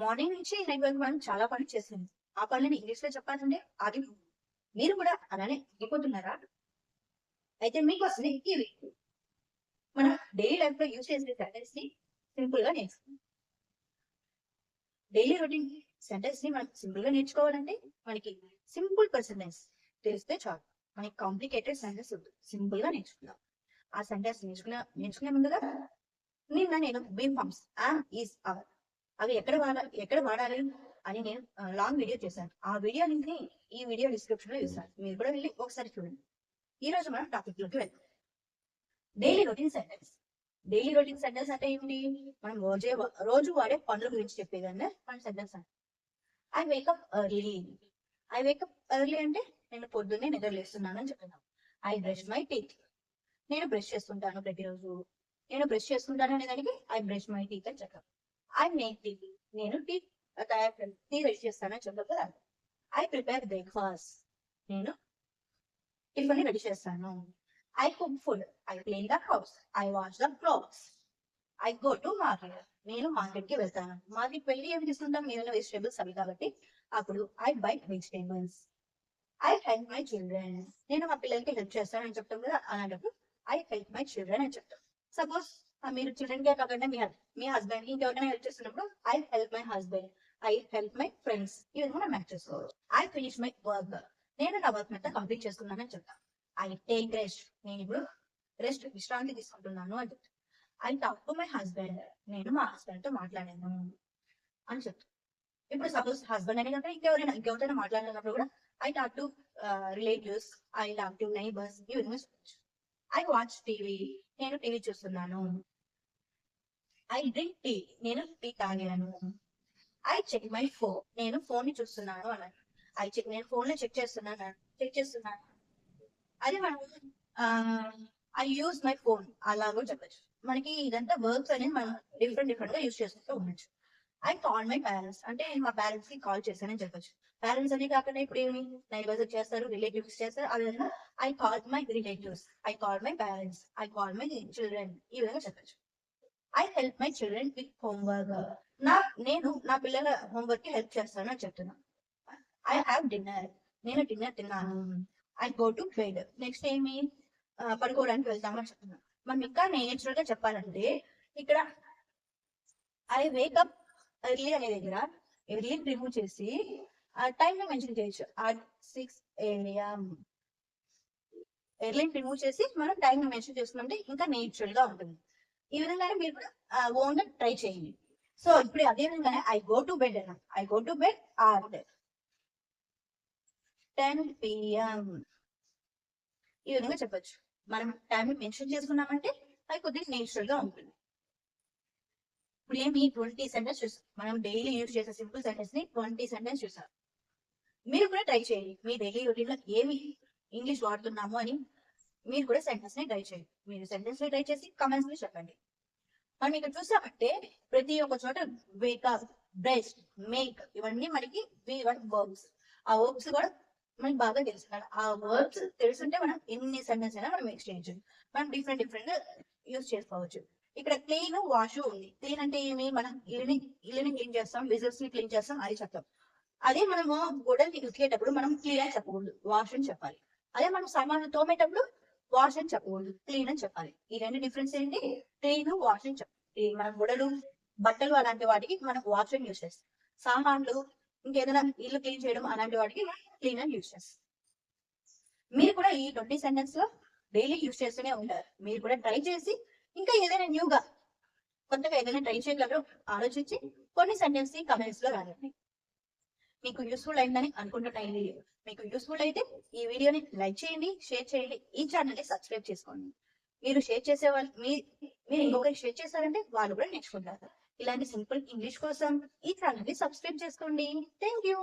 Morning నుంచి night వరకు మనం చాలా పనులు చేస్తాము. ఆ పనులని ఇంగ్లీష్ లో చెప్పాలంటే అది మీరు కూడా అలానే అయిపోతున్నారా? అయితే మీకోసమే ఇవి మనం డైలీ లైఫ్ లో యూజ్ చేసే సెంటెన్స్ ని సింపుల్ గా నేర్చుకుందాం. డైలీ రొటీన్ సెంటెన్స్ ని మనం సింపుల్ గా నేర్చుకోవాలంటే మనకి సింపుల్ పర్సనెన్స్ తెలిస్తే చాలు. మనకి కాంప్లికేటెడ్ సెంటెన్స్ సింపుల్ గా నేర్చుకుందాం. ఆ సెంటెన్స్ నేర్చుకునే ముందుగా నేను బీమ్ ఫార్మ్స్ ఈస్ అవర్ అవి ఎక్కడ వాడాలి అని నేను లాంగ్ వీడియో చేశాను. ఆ వీడియో లింక్ ని ఈ వీడియో డిస్క్రిప్షన్ లో ఇస్తాను. మీరు కూడా వెళ్ళి ఒకసారి చూడండి. ఈ రోజు మనం టాపిక్ లోకి వెళ్తాం. Daily routine sentence. Daily routine sentence అంటే ఏమిటి? మనం రోజు వాడే పనుల గురించి చెప్పేదాన్ని మన సెంటెన్స్ అంటే. I wake up early. I wake up early అంటే నేను పొద్దున్నే నిద్రలేస్తున్నాను అని చెప్తున్నాను. I brush my teeth. నేను బ్రష్ చేస్తుంటాను ప్రతిరోజు. నేను బ్రష్ చేస్తుంటాను అనే దానికి ఐ బ్రష్ మై టీత్ అని చెప్పాను. I make tea. నేను టీ రెడీ చేస్తానని చెప్పాను కదా. I prepare breakfast. నేను టిఫిన్ రెడీ చేస్తాను. I cook food. I clean the house. I wash the clothes. I go to market. నేను మార్కెట్ కి వెళ్తాను. మార్కెట్ వెళ్ళి ఏమి తీసుకుంటాం? ఏదైనా వెజిటేబుల్స్ అవి కాబట్టి అప్పుడు I by vegetables. I help my children. నేను మా పిల్లలకి హెల్ప్ చేస్తానని చెప్తాం కదా, అలాంటప్పుడు ఐ హెల్ప్ మై చిల్డ్రన్ అని చెప్తాం. సపోజ్ మీరు చిల్డ్రన్ కే కాకుండా మీ హస్బెండ్ ఇంకెవరైనా హెల్ప్ చేస్తున్నప్పుడు I help my husband. I help my friends. ఈ విధంగా మ్యాచ్ చేసుకోవాలి. I finish my work. నేను నా వర్క్ అంతా కంప్లీట్ చేసుకున్నానని చెప్తాను. I take rest. నేను ఇప్పుడు విశ్రాంతి తీసుకుంటున్నాను అని చెప్తాను. I talk to my husband. నేను మా హస్బెండ్ తో మాట్లాడాను అని చెప్తాను. ఇప్పుడు సపోజ్ హస్బెండ్ అనే కంటే ఇంకెవరైనా మాట్లాడినప్పుడు కూడా I talk to relatives. I talk to neighbours. ఈ విధంగా చెప్పచ్చు. I watch TV. నేను టీవీ చూస్తున్నాను. I drink tea. నేను టీ తాగాను. I check my phone. నేను ఫోన్ ని చూస్తున్నాను అన్నాను. నేను ఫోన్ లో చెక్ చేస్తున్నాను. అదే మనం ఐ యూజ్ మై ఫోన్ అలా కూడా చెప్పచ్చు. మనకి ఇదంతా వర్క్స్ అనేది మనం డిఫరెంట్ గా యూజ్ చేసుకుంటూ ఉండొచ్చు. ఐ కాల్ మై పేరెంట్స్ అంటే నేను మా పేరెంట్స్ కి కాల్ చేశానని చెప్పొచ్చు. పేరెంట్స్ అని కాకుండా ఇప్పుడు ఏమి నైబర్స్ చేస్తారు, రిలేటివ్స్ చేస్తారు. ఆ విధంగా I call my relatives. I call my parents. I call my children. ఈ విధంగా చెప్పచ్చు. I help my children with homework. నేను నా పిల్లల హోంవర్క్ కి హెల్ప్ చేస్తాను అని చెప్తున్నాను. I have dinner. నేను డిన్నర్ తిన్నాను. I go to bed. Next ఏమి పడుకోవడానికి వెళ్తామని చెప్తున్నాను. మనం ఇంకా నేచురల్ గా చెప్పాలంటే ఇక్కడ ఐ వేకప్ ఎర్లీ అనే దగ్గర ఎర్లీ రిమూవ్ చేసి టైం ని మెన్షన్ చేయొచ్చు. at 6 AM. ఎర్లీ రిమూవ్ చేసి మనం టైం ని మెన్షన్ చేస్తుంటే ఇంకా నేచురల్ గా ఉంటుంది. ఈ విధంగానే మీరు కూడా ఓన్ గా ట్రై చేయండి. సో ఇప్పుడు అదే విధంగానే ఐ గో టు బెడ్ అన్న. I go to bed at 10 PM. ఈ విధంగా చెప్పొచ్చు. మనం టైం మెన్షన్ చేసుకున్నామంటే అది కొద్దిగా నేచురల్ గా ఉంటుంది. ఇప్పుడు ఏమి 20 సెంటెన్స్ చూసాం. మనం డైలీ యూజ్ చేసే సింపుల్ సెంటెన్స్ ని 20 సెంటెన్స్ చూసాం. మీరు కూడా ట్రై చేయండి. మీ డైలీ రొటీన్ లో ఏమి ఇంగ్లీష్ వాడుతున్నాము అని మీరు కూడా సెంటెన్స్ ని ట్రై చేయండి. మీరు సెంటెన్స్ ని ట్రై చేసి కమెంట్స్ లో చెప్పండి. మనం ఇక్కడ చూసామంటే ప్రతి ఒక్క చోట వేకప్, బ్రష్, మేక్ ఇవన్నీ మనకి వర్బ్స్. ఆ వర్బ్స్ కూడా మనకి బాగా తెలుసు. ఆ వర్బ్స్ తెలుసుంటే మనం ఎన్ని సెంటెన్స్ అయినా మనం ఎక్స్చేంజ్ మనం డిఫరెంట్ యూజ్ చేసుకోవచ్చు. ఇక్కడ క్లీన్, వాష్ ఉంది. క్లీన్ అంటే ఏమి? మనం ఇల్లుని క్లీన్ చేస్తాం, విజల్స్ ని క్లీన్ చేస్తాం అది చెప్తాం. అదే మనము గోడల్ని ఉతికేటప్పుడు మనం క్లీన్ అని చెప్పకూడదు, వాష్ అని చెప్పాలి. అదే మనం సామాన్లు తోమేటప్పుడు వాష్ అని చెప్పకూడదు, క్లీన్ అని చెప్పాలి. ఈ రెండు డిఫరెన్స్ ఏంటి? క్లీన్, వాష్ అని చెప్పాలి. మన గోడలు, బట్టలు అలాంటి వాటికి మనం వాష్ అని యూజ్ చేస్తాం. సామాన్లు, ఇంకేదైనా ఇల్లు క్లీన్ చేయడం అలాంటి వాటికి క్లీన్ అని యూజ్ చేస్తాం. మీరు కూడా ఈ 20 సెంటెన్స్ లో డైలీ యూజ్ చేస్తూనే ఉంటారు. మీరు కూడా ట్రై చేసి ఇంకా ఏదైనా న్యూగా కొత్తగా ఏదైనా ట్రై చేయగలరు ఆలోచించి కొన్ని సెంటెన్స్ ని కమెంట్స్ లో రాయండి. మీకు యూస్ఫుల్ అయిందని అనుకుంటున్నా. మీకు యూస్ఫుల్ అయితే ఈ వీడియోని లైక్ చేయండి, షేర్ చేయండి, ఈ ఛానల్ ని సబ్స్క్రైబ్ చేసుకోండి. మీరు షేర్ చేసే వాళ్ళు మీరు ఇంకొకరికి షేర్ చేశారంటే వాళ్ళు కూడా నేర్చుకుంటారు. ఇలాంటి సింపుల్ ఇంగ్లీష్ కోసం ఈ ఛానల్ ని సబ్స్క్రైబ్ చేసుకోండి. Thank you.